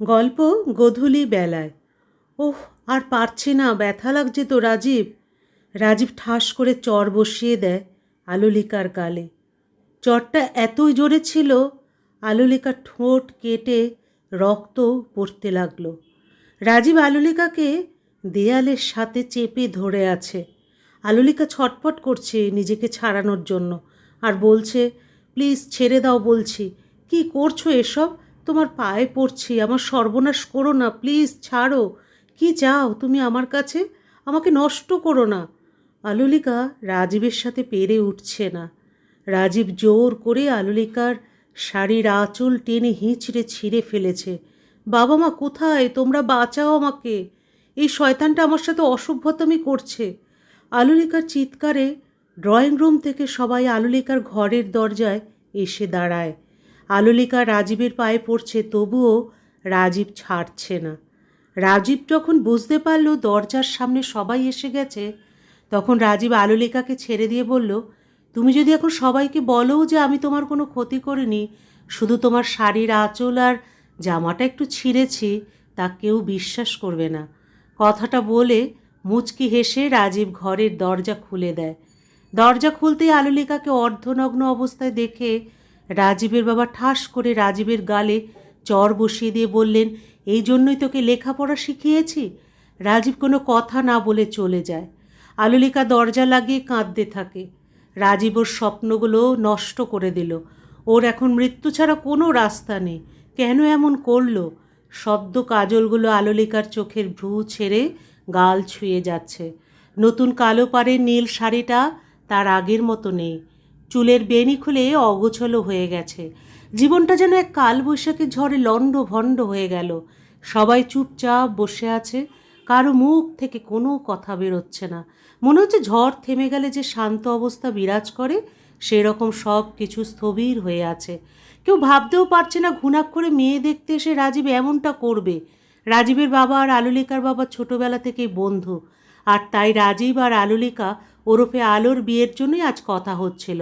গল্প গোধূলি বেলায়। ওহ, আর পারছি না, ব্যথা লাগছে তো রাজীব। রাজীব ঠাস করে চর বসিয়ে দেয় আলুলিকার গালে। চরটা এতই জোরে ছিল, আলুলিকার ঠোঁট কেটে রক্ত পড়তে লাগলো। রাজীব আলুলিকাকে দেয়ালের সাথে চেপে ধরে আছে। আলুলিকা ছটফট করছে নিজেকে ছাড়ানোর জন্য, আর বলছে, প্লিজ ছেড়ে দাও বলছি। কি করছো এসব? তোমার পায়ে পড়ছি, আমার সর্বনাশ করো না, প্লিজ ছাড়ো। কি চাও তুমি আমার কাছে? আমাকে নষ্ট করো না। আলুলিকা রাজীবের সাথে পেরে উঠছে না। রাজীব জোর করে আলুলিকার শাড়ির আঁচল টেনে হিঁচড়ে ছিঁড়ে ফেলেছে। বাবা মা কোথায়? তোমরা বাঁচাও আমাকে, এই শয়তানটা আমার সাথে অসভ্যতামি করছে। আলুলিকার চিৎকারে ড্রয়িং রুম থেকে সবাই আলুলিকার ঘরের দরজায় এসে দাঁড়ায়। আলুলিকা রাজীবের পায়ে পড়ছে, তবুও রাজীব ছাড়ছে না। রাজীব যখন বুঝতে পারল দরজার সামনে সবাই এসে গেছে, তখন রাজীব আলুলিকাকে ছেড়ে দিয়ে বলল, তুমি যদি এখন সবাইকে বলো যে আমি তোমার কোনো ক্ষতি করিনি, শুধু তোমার শাড়ির আঁচল আর জামাটা একটু ছিঁড়েছি, তা কেউ বিশ্বাস করবে না। কথাটা বলে মুচকি হেসে রাজীব ঘরের দরজা খুলে দেয়। দরজা খুলতেই আলুলিকাকে অর্ধনগ্ন অবস্থায় দেখে রাজীবের বাবা ঠাস করে রাজীবের গালে চর বসিয়ে দিয়ে বললেন, এই জন্যই তোকে লেখাপড়া শিখিয়েছি। রাজীব কোনো কথা না বলে চলে যায়। আলুলিকা দরজা লাগিয়ে কাঁদতে থাকে। রাজীব ওর স্বপ্নগুলো নষ্ট করে দিল। ওর এখন মৃত্যু ছাড়া কোনো রাস্তা নেই। কেন এমন করলো? সদ্য কাজলগুলো আলুলিকার চোখের ভ্রু ছেড়ে গাল ছুঁয়ে যাচ্ছে। নতুন কালো পাড়ের নীল শাড়িটা তার আগের মতো নেই। চুলের বেনি খুলে অগোছলো হয়ে গেছে। জীবনটা যেন এক কালবৈশাখী ঝড়ে লণ্ডভণ্ড হয়ে গেল। সবাই চুপচাপ বসে আছে, কারো মুখ থেকে কোনো কথা বেরোচ্ছে না। মনে হচ্ছে ঝড় থেমে গেলে যে শান্ত অবস্থা বিরাজ করে, সেরকম সব কিছু স্থবির হয়ে আছে। কেউ ভাবতেও পারছে না ঘুণাক্ষরে মেয়ে দেখতে এসে রাজীব এমনটা করবে। রাজীবের বাবা আর আলুলিকার বাবা ছোটবেলা থেকেই বন্ধু, আর তাই রাজীব আর আলুলিকা ওরফে আলোর বিয়ের জন্যই আজ কথা হচ্ছিল।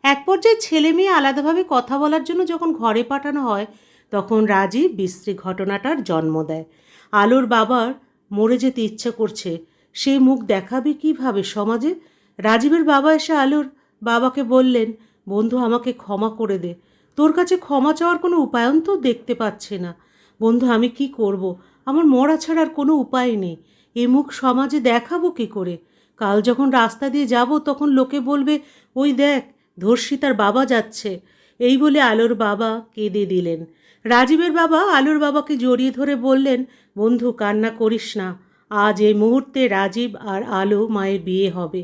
এক পর্যায়ে ছেলে মেয়ে আলাদাভাবে কথা বলার জন্য যখন ঘরে পাঠানো হয়, তখন রাজীব বিশ্রী ঘটনাটার জন্ম দেয়। আলোর বাবার মরে যেতে ইচ্ছে করছে, সে মুখ দেখাবে কীভাবে সমাজে? রাজীবের বাবা এসে আলোর বাবাকে বললেন, বন্ধু আমাকে ক্ষমা করে দে। তোর কাছে ক্ষমা চাওয়ার কোনো উপায়ন তো দেখতে পাচ্ছি না। বন্ধু আমি কি করব? আমার মরা ছাড়ার কোনো উপায় নেই। এ মুখ সমাজে দেখাবো কী করে? কাল যখন রাস্তা দিয়ে যাব তখন লোকে বলবে, ওই দেখ ধর্ষিতার বাবা যাচ্ছে। এই বলে আলোর বাবা কেঁদে দিলেন। রাজীবের বাবা আলোর বাবাকে জড়িয়ে ধরে বললেন, বন্ধু কান্না করিস না, আজ এই মুহূর্তে রাজীব আর আলো মায়ের বিয়ে হবে।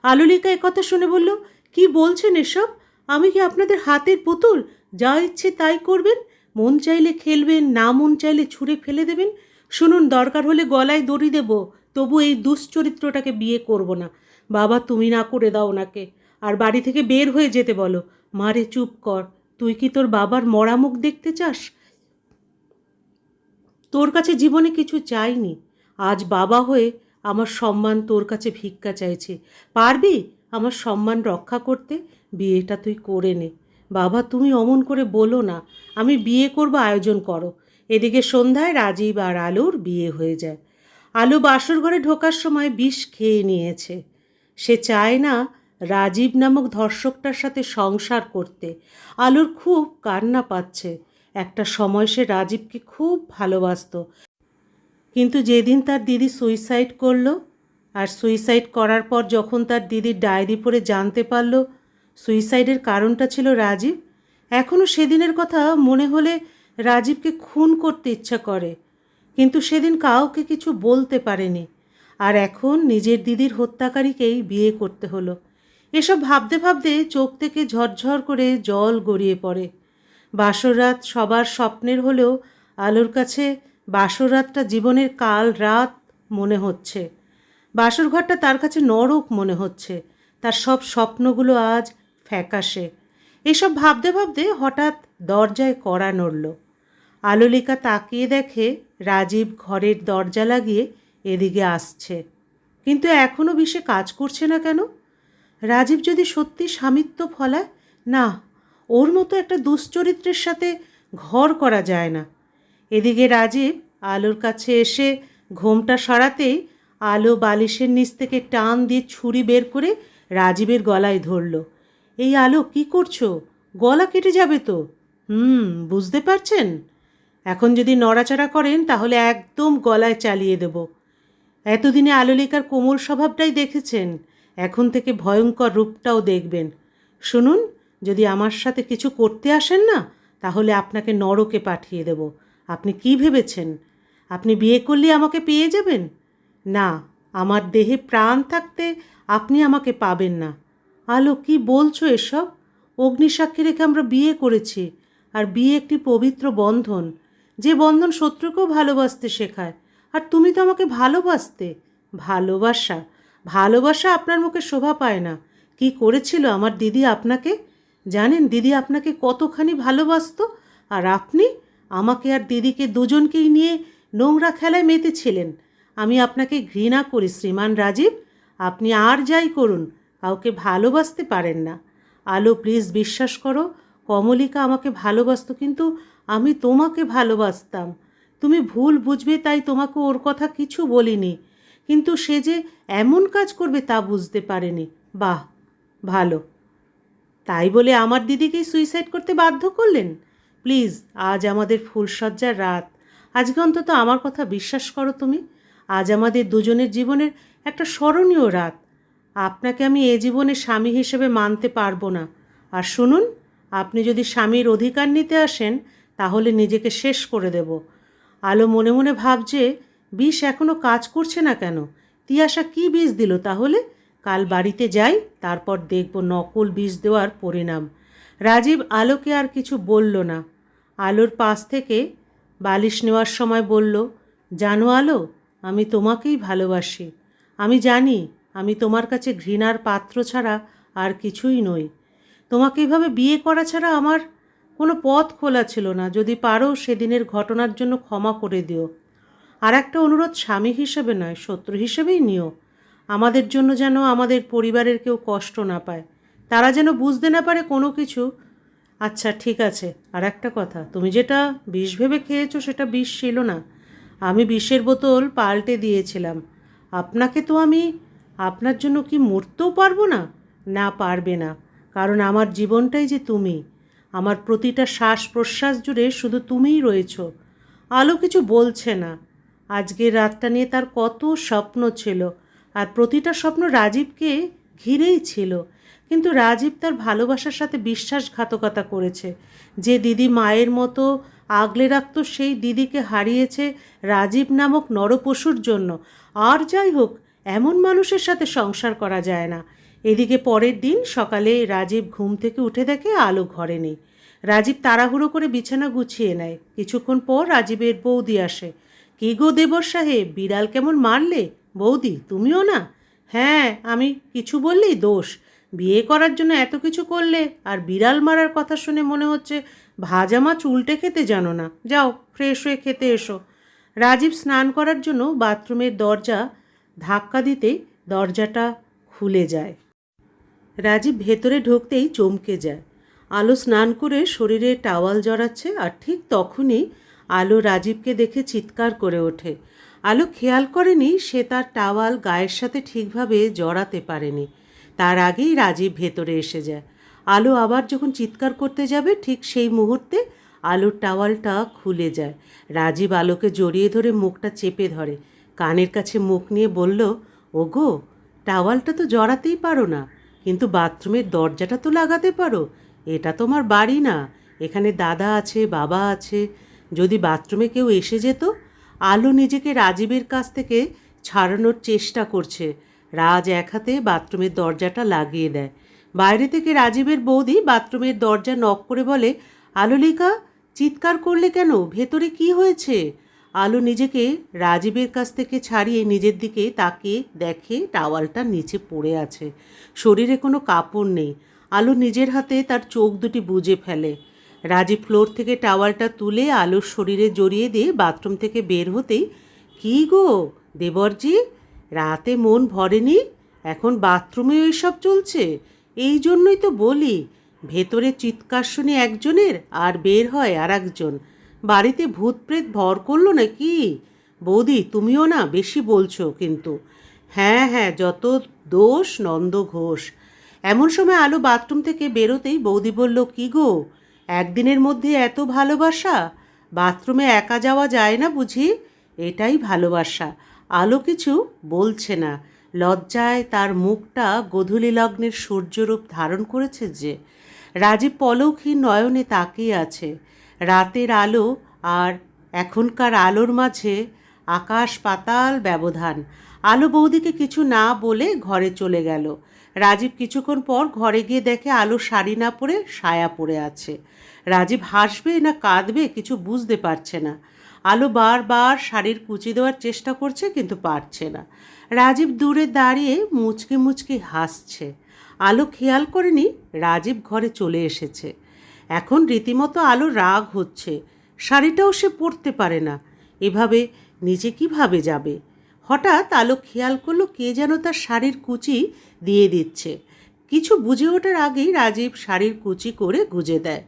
আলুলিকা কথা শুনে বলল, কি বলছেন এসব? আমি কি আপনাদের হাতের পুতুল? যা ইচ্ছে তাই করবেন? মন চাইলে খেলবেন, না মন চাইলে ছুঁড়ে ফেলে দেবেন। শুনুন, দরকার হলে গলায় দড়ি দেব, তবু এই দুশ্চরিত্রটাকে বিয়ে করব না। বাবা তুমি না করে দাও ওনাকে, আর বাড়ি থেকে বের হয়ে যেতে বলো। মারে চুপ কর, তুই কি তোর বাবার মরা মুখ দেখতে চাস? তোর কাছে জীবনে কিছু চাইনি, আজ বাবা হয়ে আমার সম্মান তোর কাছে ভিক্ষা চাইছে। পারবি আমার সম্মান রক্ষা করতে? বিয়েটা তুই করে নে। বাবা তুমি অমন করে বলো না, আমি বিয়ে করব, আয়োজন করো। এদিকে সন্ধ্যায় রাজীব আর আলোর বিয়ে হয়ে যায়। আলো বাসর ঘরে ঢোকার সময় বিষ খেয়ে নিয়েছে। সে চায় না রাজীব নামক ধর্ষকটার সাথে সংসার করতে। আলোর খুব কান্না পাচ্ছে। একটা সময় সে রাজীবকে খুব ভালোবাসতো, কিন্তু যেদিন তার দিদি সুইসাইড করলো, আর সুইসাইড করার পর যখন তার দিদির ডায়েরি পড়ে জানতে পারলো সুইসাইডের কারণটা ছিল রাজীব, এখনও সেদিনের কথা মনে হলে রাজীবকে খুন করতে ইচ্ছা করে। কিন্তু সেদিন কাউকে কিছু বলতে পারেনি, আর এখন নিজের দিদির হত্যাকারীকেই বিয়ে করতে হলো। এসব ভাবতে ভাবতে চোখ থেকে ঝরঝর করে জল গড়িয়ে পড়ে। বাসররাত সবার স্বপ্নের হলেও আলোর কাছে বাসররাতটা জীবনের কাল রাত মনে হচ্ছে। বাসরঘরটা তার কাছে নরক মনে হচ্ছে। তার সব স্বপ্নগুলো আজ ফ্যাকাশে। এসব ভাবতে ভাবতে হঠাৎ দরজায় কড়া নড়ল। আলোলিকা তাকিয়ে দেখে রাজীব ঘরের দরজা লাগিয়ে এদিকে আসছে, কিন্তু এখনও বিষে কাজ করছে না কেন? রাজীব যদি সত্যি স্বামিত্ব ফলায়? না, ওর মতো একটা দুশ্চরিত্রের সাথে ঘর করা যায় না। এদিকে রাজীব আলোর কাছে এসে ঘোমটা সরাতেই আলো বালিশের নিচ থেকে টান দিয়ে ছুরি বের করে রাজীবের গলায় ধরল। এই আলো কি করছো? গলা কেটে যাবে তো। বুঝতে পারছেন? এখন যদি নড়াচড়া করেন তাহলে একদম গলায় চালিয়ে দেব। এতদিনে আলোলিকার কোমল স্বভাবটাই দেখেছেন, এখন থেকে ভয়ঙ্কর রূপটাও দেখবেন। শুনুন, যদি আমার সাথে কিছু করতে আসেন না, তাহলে আপনাকে নরকে পাঠিয়ে দেব। আপনি কি ভেবেছেন আপনি বিয়ে করলে আমাকে পেয়ে যাবেন? না, আমার দেহে প্রাণ থাকতে আপনি আমাকে পাবেন না। আলো, কি বলছো এসব? অগ্নিসাক্ষী রেখে আমরা বিয়ে করেছি, আর বিয়ে একটি পবিত্র বন্ধন, যে বন্ধন শত্রুকেও ভালোবাসতে শেখায়। আর তুমি তো আমাকে ভালোবাসতে। ভালোবাসা? ভালোবাসা আপনার মুখে শোভা পায় না। কি করেছিল আমার দিদি আপনাকে? জানেন দিদি আপনাকে কতখানি ভালোবাসতো, আর আপনি আমাকে আর দিদিকে দুজনকেই নিয়ে নোংরা খেলায় মেতেছিলেন। আমি আপনাকে ঘৃণা করি শ্রীমান রাজীব। আপনি আর যাই করুন, কাউকে ভালোবাসতে পারেন না। আলো, প্লিজ বিশ্বাস করো, কমলিকা আমাকে ভালোবাসতো, কিন্তু আমি তোমাকে ভালোবাসতাম। তুমি ভুল বুঝবে তাই তোমাকে ওর কথা কিছু বলিনি, কিন্তু সে যে এমন কাজ করবে তা বুঝতে পারেনি। বাহ, ভালো। তাই বলে আমার দিদিকেই সুইসাইড করতে বাধ্য করলেন? প্লিজ, আজ আমাদের ফুলসজ্জার রাত। আজকে অন্তত আমার কথা বিশ্বাস করো তুমি। আজ আমাদের দুজনের জীবনের একটা স্মরণীয় রাত। আপনাকে আমি এ জীবনে স্বামী হিসেবে মানতে পারবো না। আর শুনুন, আপনি যদি স্বামীর অধিকার নিতে আসেন তাহলে নিজেকে শেষ করে দেব। আলো মনে মনে ভাবছে, বিষ এখনও কাজ করছে না কেন? তিয়াশা কি বিষ দিল তাহলে? কাল বাড়িতে যাই, তারপর দেখব নকল বিষ দেওয়ার পরিণাম। রাজীব আলোকে আর কিছু বলল না। আলোর পাশ থেকে বালিশ নেওয়ার সময় বলল, জানো আলো, আমি তোমাকেই ভালোবাসি। আমি জানি আমি তোমার কাছে ঘৃণার পাত্র ছাড়া আর কিছুই নই। তোমাকে এভাবে বিয়ে করা ছাড়া আমার কোনো পথ খোলা ছিল না। যদি পারো সেদিনের ঘটনার জন্য ক্ষমা করে দিও। আর একটা অনুরোধ, স্বামী হিসেবে নয়, শত্রু হিসেবেই নিও। আমাদের জন্য যেন আমাদের পরিবারের কেউ কষ্ট না পায়, তারা যেন বুঝতে না পারে কোনো কিছু। আচ্ছা ঠিক আছে, আর একটা কথা, তুমি যেটা বিষ ভেবে খেয়েছো সেটা বিষ ছিল না। আমি বিষের বোতল পাল্টে দিয়েছিলাম। আপনাকে তো আমি আপনার জন্য কি মরতেও পারবো না? না, পারবে না, কারণ আমার জীবনটাই যে তুমি। আমার প্রতিটা শ্বাস প্রশ্বাস জুড়ে শুধু তুমিই রয়েছ। আলো কিছু বলছে না। আজকের রাতটা নিয়ে তার কত স্বপ্ন ছিল, আর প্রতিটা স্বপ্ন রাজীবকে ঘিরেই ছিল। কিন্তু রাজীব তার ভালোবাসার সাথে বিশ্বাসঘাতকতা করেছে। যে দিদি মায়ের মতো আগলে রাখত, সেই দিদিকে হারিয়েছে রাজীব নামক নরপশুর জন্য। আর যাই হোক, এমন মানুষের সাথে সংসার করা যায় না। এদিকে পরের দিন সকালে রাজীব ঘুম থেকে উঠে দেখে আলো ঘরে নেই। রাজীব তাড়াহুড়ো করে বিছানা গুছিয়ে নেয়। কিছুক্ষণ পর রাজীবের বৌদি আসে। কি গো দেবর সাহেব, বিড়াল কেমন মারলে? বৌদি, তুমিও না? হ্যাঁ, আমি কিছু বললেই দোষ। বিয়ে করার জন্য এত কিছু করলে, আর বিড়াল মারার কথা শুনে মনে হচ্ছে ভাজা মাছ উল্টে খেতে জানো না। যাও, ফ্রেশ হয়ে খেতে এসো। রাজীব স্নান করার জন্য বাথরুমের দরজা ধাক্কা দিতে দরজাটা খুলে যায়। রাজীব ভেতরে ঢুকতেই চমকে যায়। আলো স্নান করে শরীরে টাওয়াল জড়াচ্ছে, আর ঠিক তখনই আলো রাজীবকে দেখে চিৎকার করে ওঠে। আলো খেয়াল করেনি সে তার টাওয়াল গায়ের সাথে ঠিকভাবে জড়াতে পারেনি। তার আগেই রাজীব ভেতরে এসে যায়। আলো আবার যখন চিৎকার করতে যাবে, ঠিক সেই মুহূর্তে আলোর টাওয়ালটা খুলে যায়। রাজীব আলোকে জড়িয়ে ধরে মুখটা চেপে ধরে, কানের কাছে মুখ নিয়ে বলল, ওগো, টাওয়ালটা তো জড়াতেই পারো না, কিন্তু বাথরুমের দরজাটা তো লাগাতে পারো। এটা তোমার বাড়ি না, এখানে দাদা আছে, বাবা আছে। যদি বাথরুমে কেউ এসে যেত। আলো নিজেকে রাজীবের কাছ থেকে ছাড়ানোর চেষ্টা করছে। রাজ এক হাতে বাথরুমের দরজাটা লাগিয়ে দেয়। বাইরে থেকে রাজীবের বৌদি বাথরুমের দরজা নক করে বলে, আলোলিকা, চিৎকার করলে কেন? ভেতরে কি হয়েছে? আলো নিজেকে রাজীবের কাছ থেকে ছাড়িয়ে নিজের দিকে তাকিয়ে দেখে টাওয়ালটা নিচে পড়ে আছে। শরীরে কোনো কাপড় নেই। আলো নিজের হাতে তার চোখ দুটি বুজে ফেলে। রাজীব ফ্লোর থেকে টাওয়ালটা তুলে আলোর শরীরে জড়িয়ে দিয়ে বাথরুম থেকে বের হতেই, কী গো দেবরজি, রাতে মন ভরেনি? এখন বাথরুমে ওই সব চলছে? এই জন্যই তো বলি, ভেতরে চিৎকার শুনে একজনের আর বের হয় আর একজন। বাড়িতে ভূত প্রেত ভর করলো নাকি? বৌদি, তুমিও না বেশি বলছো কিন্তু। হ্যাঁ হ্যাঁ, যত দোষ নন্দ ঘোষ। এমন সময় আলো বাথরুম থেকে বেরোতেই বৌদি বলল, কি গো, একদিনের মধ্যে এত ভালোবাসা? বাথরুমে একা যাওয়া যায় না বুঝি? এটাই ভালোবাসা। আলো কিছু বলছে না, লজ্জায় তার মুখটা গোধূলি লগ্নের সূর্যরূপ ধারণ করেছে যে। রাজীব পলকহীন নয়নে তাকিয়ে আছে। রাতের আলো আর এখনকার আলোর মাঝে আকাশ পাতাল ব্যবধান। আলো বৌদিকে কিছু না বলে ঘরে চলে গেল। রাজীব কিছুক্ষণ পর ঘরে গিয়ে দেখে আলো শাড়ি না পরে সায়া পরে আছে। রাজীব হাসবে না কাঁদবে কিছু বুঝতে পারছে না। আলো বারবার শাড়ির কুচি দেওয়ার চেষ্টা করছে কিন্তু পারছে না। রাজীব দূরে দাঁড়িয়ে মুচকি মুচকি হাসছে। আলো খেয়াল করেনি রাজীব ঘরে চলে এসেছে। এখন রীতিমতো আলো রাগ হচ্ছে। শাড়িটাও সে পরতে পারে না, এভাবে নিচে কিভাবে যাবে? হঠাৎ আলো খেয়াল করলো কে যেন তার শাড়ির কুচি দিয়ে দিচ্ছে। কিছু বুঝে ওঠার আগেই রাজীব শাড়ির কুচি করে গুজে দেয়।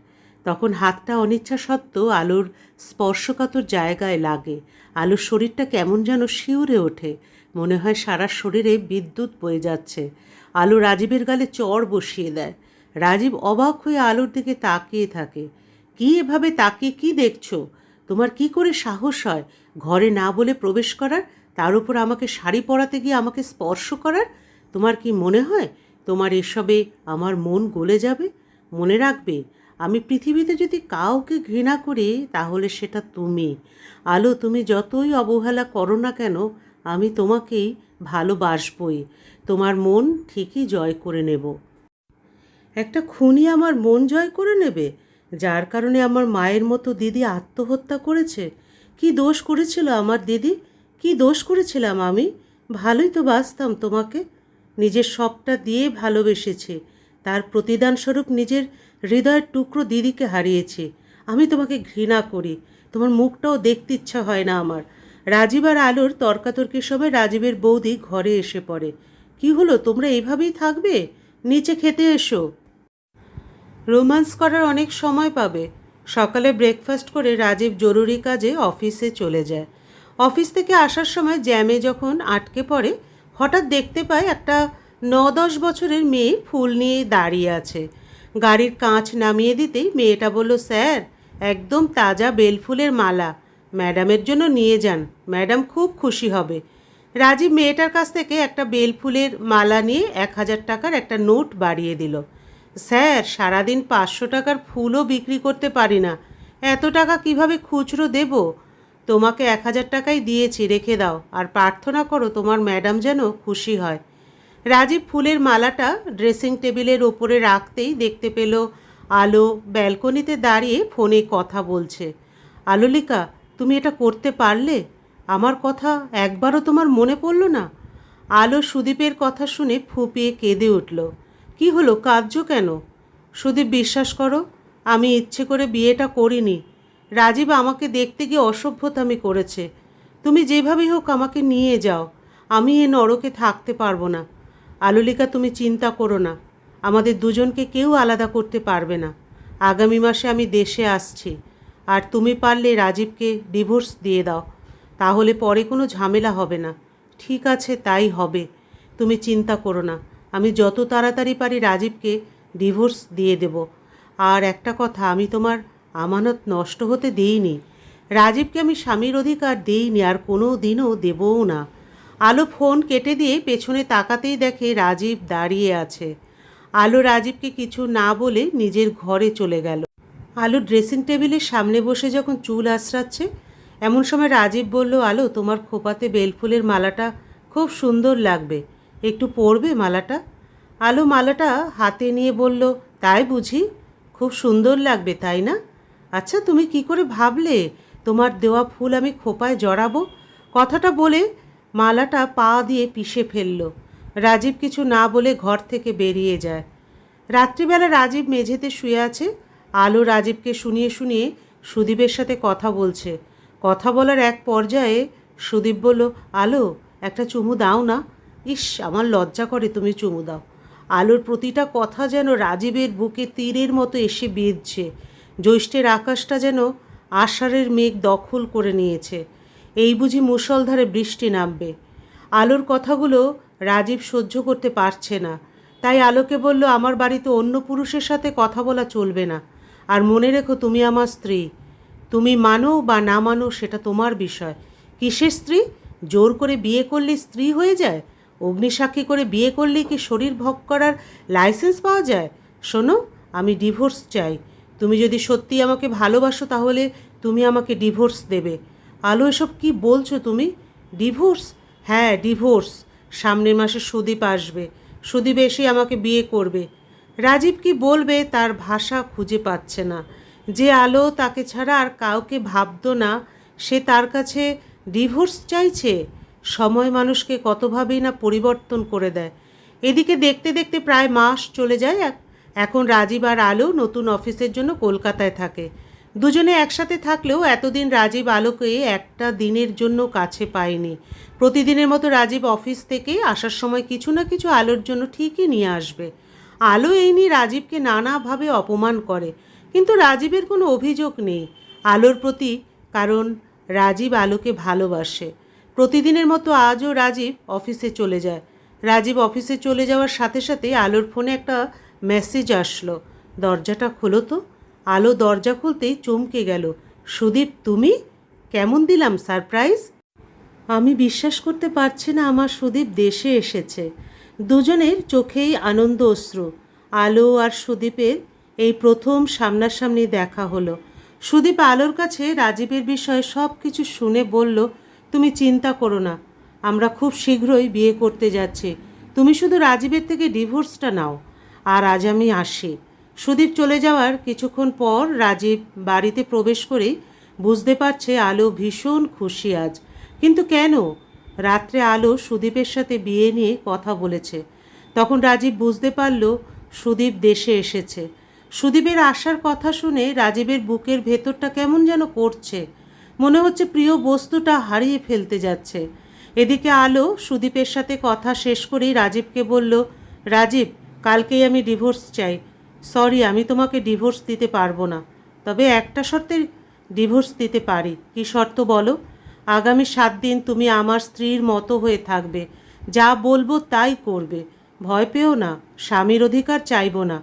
তখন হাতটা অনিচ্ছা সত্ত্বেও আলোর স্পর্শকাতর জায়গায় লাগে। আলোর শরীরটা কেমন যেন শিউরে ওঠে, মনে হয় সারা শরীরে বিদ্যুৎ বয়ে যাচ্ছে। আলো রাজীবের গালে চড় বসিয়ে দেয়। রাজীব অবাক হয়ে আলোর দিকে তাকিয়ে থাকে। কি এভাবে তাকিয়ে কি দেখছো? তোমার কি করে সাহস হয় ঘরে না বলে প্রবেশ করার, তার উপর আমাকে শাড়ি পরাতে গিয়ে আমাকে স্পর্শ করার? তোমার কি মনে হয় তোমার এসবে আমার মন গলে যাবে? মনে রাখবে, আমি পৃথিবীতে যদি কাউকে ঘৃণা করি তাহলে সেটা তুমি। আলো, তুমি যতই অবহেলা করো না কেন, আমি তোমাকেই ভালোবাসবই। তোমার মন ঠিকই জয় করে নেব। একটা খুনি আমার মন জয় করে নেবে, যার কারণে আমার মায়ের মতো দিদি আত্মহত্যা করেছে? কি দোষ করেছিল আমার দিদি? কি দোষ করেছিলাম আমি? ভালোই তো বাসতাম তোমাকে, নিজের সবটা দিয়ে ভালোবেসেছি। তার প্রতিদানস্বরূপ নিজের হৃদয়ের টুকরো দিদিকে হারিয়েছি। আমি তোমাকে ঘৃণা করি, তোমার মুখটাও দেখতে ইচ্ছা হয় না আমার। রাজীব আর আলোর তর্কাতর্কির সময় রাজীবের বৌদি ঘরে এসে পড়ে। কি হলো, তোমরা এইভাবেই থাকবে? নিচে খেতে এসো। রোম্যান্স করার অনেক সময় পাবে। সকালে ব্রেকফাস্ট করে রাজীব জরুরি কাজে অফিসে চলে যায়। অফিস থেকে আসার সময় জ্যামে যখন আটকে পড়ে, হঠাৎ দেখতে পায় একটা 9-10 বছরের মেয়ে ফুল নিয়ে দাঁড়িয়ে আছে। গাড়ির কাঁচ নামিয়ে দিতেই মেয়েটা বলল, স্যার, একদম তাজা বেলফুলের মালা ম্যাডামের জন্য নিয়ে যান, ম্যাডাম খুব খুশি হবে। রাজীব মেয়েটার কাছ থেকে একটা বেলফুলের মালা নিয়ে 1000 টাকার একটা নোট বাড়িয়ে দিল। স্যার, সারাদিন 500 টাকার ফুলও বিক্রি করতে পারি না, এত টাকা কিভাবে খুচরো দেব? তোমাকে 1000 টাকাই দিয়েছি, রেখে দাও, আর প্রার্থনা করো তোমার ম্যাডাম যেন খুশি হয়। রাজীব ফুলের মালাটা ড্রেসিং টেবিলের ওপরে রাখতেই দেখতে পেল আলো ব্যালকনিতে দাঁড়িয়ে ফোনে কথা বলছে। আলোলিকা, তুমি এটা করতে পারলে? আমার কথা একবারও তোমার মনে পড়ল না? আলো সুদীপের কথা শুনে ফুঁপিয়ে কেঁদে উঠল। কি হলো, কাঁদছো কেন? সুদীপ, বিশ্বাস করো, আমি ইচ্ছে করে বিয়েটা করিনি। রাজীব আমাকে দেখতে গিয়ে অসভ্যতামি করেছে। তুমি যেভাবেই হোক আমাকে নিয়ে যাও, আমি এ নরকে থাকতে পারবো না। আলোলিকা, তুমি চিন্তা করো না, আমাদের দুজনকে কেউ আলাদা করতে পারবে না। আগামী মাসে আমি দেশে আসছি, আর তুমি পারলে রাজীবকে ডিভোর্স দিয়ে দাও, তাহলে পরে কোনো ঝামেলা হবে না। ঠিক আছে, তাই হবে, তুমি চিন্তা করো না, আমি যত তাড়াতাড়ি পারি রাজীবকে ডিভোর্স দিয়ে দেব। আর একটা কথা, আমি তোমার আমানত নষ্ট হতে দিইনি। রাজীবকে আমি স্বামীর অধিকার দিইনি, আর কোনো দিনও দেবও না। আলো ফোন কেটে দিয়ে পেছনে তাকাতেই দেখে রাজীব দাঁড়িয়ে আছে। আলো রাজীবকে কিছু না বলে নিজের ঘরে চলে গেল। আলো ড্রেসিং টেবিলের সামনে বসে যখন চুল আঁচড়াচ্ছে, এমন সময় রাজীব বলল, আলো, তোমার খোপাতে বেলফুলের মালাটা খুব সুন্দর লাগবে, একটু পরবে মালাটা? আলো মালাটা হাতে নিয়ে বলল, তাই বুঝি? খুব সুন্দর লাগবে, তাই না? আচ্ছা, তুমি কি করে ভাবলে তোমার দেওয়া ফুল আমি খোপায় জড়াবো? কথাটা বলে মালাটা পা দিয়ে পিষে ফেলল। রাজীব কিছু না বলে ঘর থেকে বেরিয়ে যায়। রাত্রিবেলা রাজীব মেঝেতে শুয়ে আছে। আলো রাজীবকে শুনিয়ে শুনিয়ে সুদীপের সাথে কথা বলছে। কথা বলার এক পর্যায়ে সুদীপ বলল, আলো, একটা চুমু দাও না। ইস, আমার লজ্জা করে, তুমি চুমু দাও। আলোর প্রতিটা কথা যেন রাজীবের বুকে তীরের মতো এসে বিঁধছে। জ্যৈষ্ঠের আকাশটা যেন আষাঢ়ের মেঘ দখল করে নিয়েছে। এই বুঝি মুষলধারে বৃষ্টি নামবে। আলোর কথাগুলো রাজীব সহ্য করতে পারছে না। তাই আলোকে বলল, আমার বাড়িতে অন্য পুরুষের সাথে কথা বলা চলবে না। আর মনে রেখো, তুমি আমার স্ত্রী। তুমি মানো বা না মানো সেটা তোমার বিষয়। কিসের স্ত্রী? জোর করে বিয়ে করলে স্ত্রী হয়ে যায়? অগ্নিসাক্ষী করে বিয়ে করলে কি শরীর ভোগ করার লাইসেন্স পাওয়া যায়? শোনো, আমি ডিভোর্স চাই। তুমি যদি সত্যি আমাকে ভালোবাসো তাহলে তুমি আমাকে ডিভোর্স দেবে। আলো, এসব কি বলছো তুমি? ডিভোর্স? হ্যাঁ, ডিভোর্স। সামনের মাসে সুদীপ আসবে। সুদীপ এসে আমাকে বিয়ে করবে। রাজীব কি বলবে তার ভাষা খুঁজে পাচ্ছে না। যে আলো তাকে ছাড়া আর কাউকে ভাবতো না, সে তার কাছে ডিভোর্স চাইছে। সময় মানুষকে কতভাবেই না পরিবর্তন করে দেয়। এদিকে দেখতে দেখতে প্রায় মাস চলে যায়। এখন রাজীব আর আলো নতুন অফিসের জন্য কলকাতায় থাকে। দুজনে একসাথে থাকলেও এতদিন রাজীব আলোকে একটা দিনের জন্য কাছে পায়নি। প্রতিদিনের মতো রাজীব অফিস থেকে আসার সময় কিছু না কিছু আলোর জন্য ঠিকই নিয়ে আসবে। আলো এই নিয়ে রাজীবকে নানাভাবে অপমান করে, কিন্তু রাজীবের কোনো অভিযোগ নেই আলোর প্রতি, কারণ রাজীব আলোকে ভালোবাসে। প্রতিদিনের মতো আজও রাজীব অফিসে চলে যায়। রাজীব অফিসে চলে যাওয়ার সাথে সাথে আলোর ফোনে একটা মেসেজ আসলো। দরজাটা খোলো তো। আলো দরজা খুলতেই চমকে গেল। সুদীপ, তুমি? কেমন দিলাম সারপ্রাইজ! আমি বিশ্বাস করতে পারছি না আমার সুদীপ দেশে এসেছে। দুজনের চোখেই আনন্দ অশ্রু। আলো আর সুদীপের এই প্রথম সামনাসামনি দেখা হলো। সুদীপ আলোর কাছে রাজীবের বিষয়ে সব কিছু শুনে বলল, তুমি চিন্তা করো না, আমরা খুব শীঘ্রই বিয়ে করতে যাচ্ছি। তুমি শুধু রাজীবের থেকে ডিভোর্সটা নাও। আর আজ আমি আসি। সুদীপ চলে যাওয়ার কিছুক্ষণ পর রাজীব বাড়িতে প্রবেশ করেই বুঝতে পারছে আলো ভীষণ খুশি আজ। কিন্তু কেন? রাত্রে আলো সুদীপের সাথে বিয়ে নিয়ে কথা বলেছে। তখন রাজীব বুঝতে পারল সুদীপ দেশে এসেছে। সুদীপের আসার কথা শুনে রাজীবের বুকের ভেতরটা কেমন যেন করছে। মনে হচ্ছে প্রিয় বস্তুটা হারিয়ে ফেলতে যাচ্ছে। এদিকে আলো সুদীপের সাথে কথা শেষ করেই রাজীবকে বলল, রাজীব, কালকেই আমি ডিভোর্স চাই। সরি, আমি তোমাকে ডিভোর্স দিতে পারবো না, তবে একটা শর্তে ডিভোর্স দিতে পারি। কি শর্ত বলো? আগামী 7 দিন তুমি আমার স্ত্রীর মতো হয়ে থাকবে। যা বলবো তাই করবে। ভয় পেও না, স্বামীর অধিকার চাইবো না।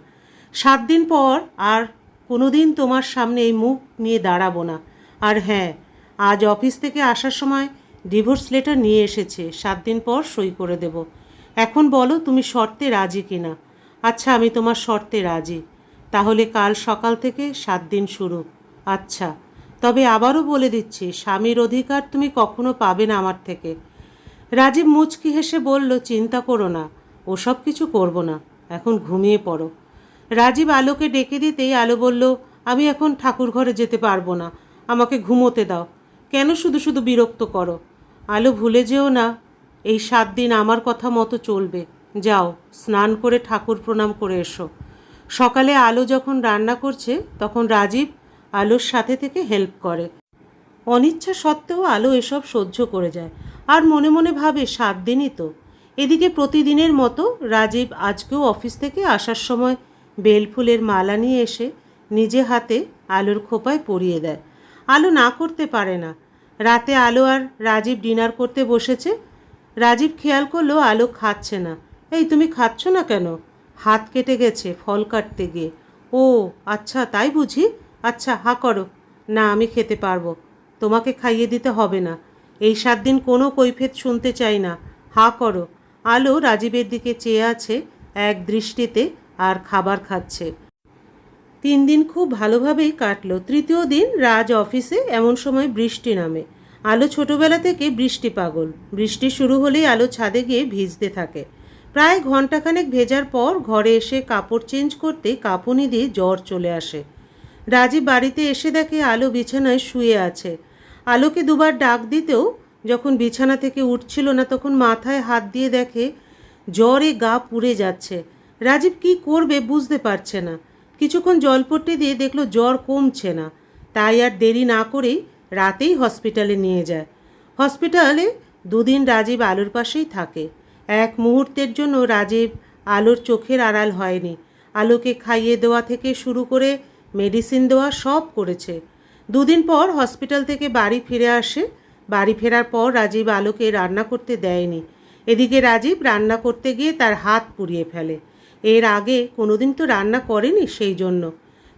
7 দিন পর আর কোনো দিন তোমার সামনে এই মুখ নিয়ে দাঁড়াবো না। আর হ্যাঁ, আজ অফিস থেকে আসার সময় ডিভোর্স লেটার নিয়ে এসেছে। 7 দিন পর সই করে দেব। এখন বলো তুমি শর্তে রাজি কিনা? আচ্ছা, আমি তোমার শর্তে রাজি। তাহলে কাল সকাল থেকে 7 দিন শুরু। আচ্ছা, তবে আবারও বলে দিচ্ছি, স্বামীর অধিকার তুমি কখনো পাবে না আমার থেকে। রাজীব মুচকি হেসে বলল, চিন্তা করো না, ওসব কিছু করব না, এখন ঘুমিয়ে পড়ো। রাজীব আলোকে ডেকে দিতেই আলো বলল, আমি এখন ঠাকুর ঘরে যেতে পারবো না, আমাকে ঘুমোতে দাও। কেন শুধু শুধু বিরক্ত করো? আলো, ভুলে যেও না, এই 7 দিন আমার কথা মতো চলবে। যাও, স্নান করে ঠাকুর প্রণাম করে এসো। সকালে আলো যখন রান্না করছে তখন রাজীব আলোর সাথে থেকে হেল্প করে। অনিচ্ছা সত্ত্বেও আলো এসব সহ্য করে যায় আর মনে মনে ভাবে 7 দিনই তো। এদিকে প্রতিদিনের মতো রাজীব আজকেও অফিস থেকে আসার সময় বেলফুলের মালা নিয়ে এসে নিজে হাতে আলোর খোপায় পরিয়ে দেয়। আলো না করতে পারে না। রাতে আলো আর রাজীব ডিনার করতে বসেছে। রাজীব খেয়াল করলো আলো খাচ্ছে না। এই, তুমি খাচ্ছ না কেন? হাত কেটে গেছে ফল কাটতে গিয়ে। ও আচ্ছা, তাই বুঝি। আচ্ছা, হা করো। না, আমি খেতে পারবো, তোমাকে খাইয়ে দিতে হবে না। এই 7 দিন কোনো কৈফিয়ত শুনতে চাই না। হা করো। আলো রাজীবের দিকে চেয়ে আছে এক দৃষ্টিতে আর খাবার খাচ্ছে। 3 দিন খুব ভালোভাবেই কাটলো। তৃতীয় দিন রাজ অফিসে এমন সময় বৃষ্টি নামে। আলো ছোটবেলা থেকে বৃষ্টি পাগল। বৃষ্টি শুরু হলেই আলো ছাদে গিয়ে ভিজতে থাকে। প্রায় ঘন্টাখানেক ভেজার পর ঘরে এসে কাপড় চেঞ্জ করতে কাঁপুনি দিয়ে জ্বর চলে আসে। রাজীব বাড়িতে এসে দেখে আলো বিছানায় শুয়ে আছে। আলোকে দুবার ডাক দিতেও যখন বিছানা থেকে উঠছিল না তখন মাথায় হাত দিয়ে দেখে জ্বরে গা পুড়ে যাচ্ছে। রাজীব কি করবে বুঝতে পারছে না। কিছুক্ষণ জলপট্টি দিয়ে দেখলো জ্বর কমছে না। তাই আর দেরি না করেই রাতেই হসপিটালে নিয়ে যায়। হসপিটালে 2 দিন রাজীব আলোর পাশেই থাকে। এক মুহূর্তের জন্য রাজীব আলোর চোখের আড়াল হয়নি। আলোকে খাইয়ে দেওয়া থেকে শুরু করে মেডিসিন দেওয়া সব করেছে। দুদিন পর হসপিটাল থেকে বাড়ি ফিরে আসে। বাড়ি ফেরার পর রাজীব আলোকে রান্না করতে দেয়নি। এদিকে রাজীব রান্না করতে গিয়ে তার হাত পুড়িয়ে ফেলে। এর আগে কোনোদিন তো রান্না করেনি, সেই জন্য।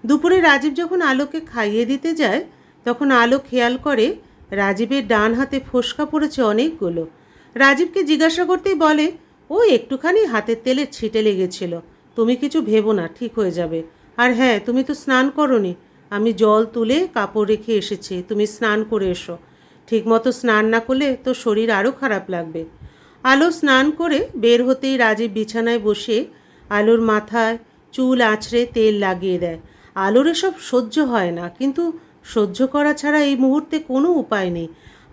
দুপুরে রাজীব যখন আলোকে খাইয়ে দিতে যায়, তখন আলো খেয়াল করে রাজীবের ডান হাতে ফোসকা পড়েছে অনেকগুলো। রাজীবকে জিজ্ঞাসা করতেই বলে, ও একটুখানি হাতের তেলের ছিটে লেগেছিল, তুমি কিছু ভেবো না, ঠিক হয়ে যাবে। আর হ্যাঁ, তুমি তো স্নান করোনি, আমি জল তুলে কাপড় রেখে এসেছি, তুমি স্নান করে এসো। ঠিকমতো স্নান না করলে তো শরীর আরও খারাপ লাগবে। আলো স্নান করে বের হতেই রাজীব বিছানায় বসে আলোর মাথায় চুল আঁচড়ে তেল লাগিয়ে দেয়। আলোর এসব সহ্য হয় না, কিন্তু সহ্য করা ছাড়া এই মুহূর্তে কোনো উপায় নেই।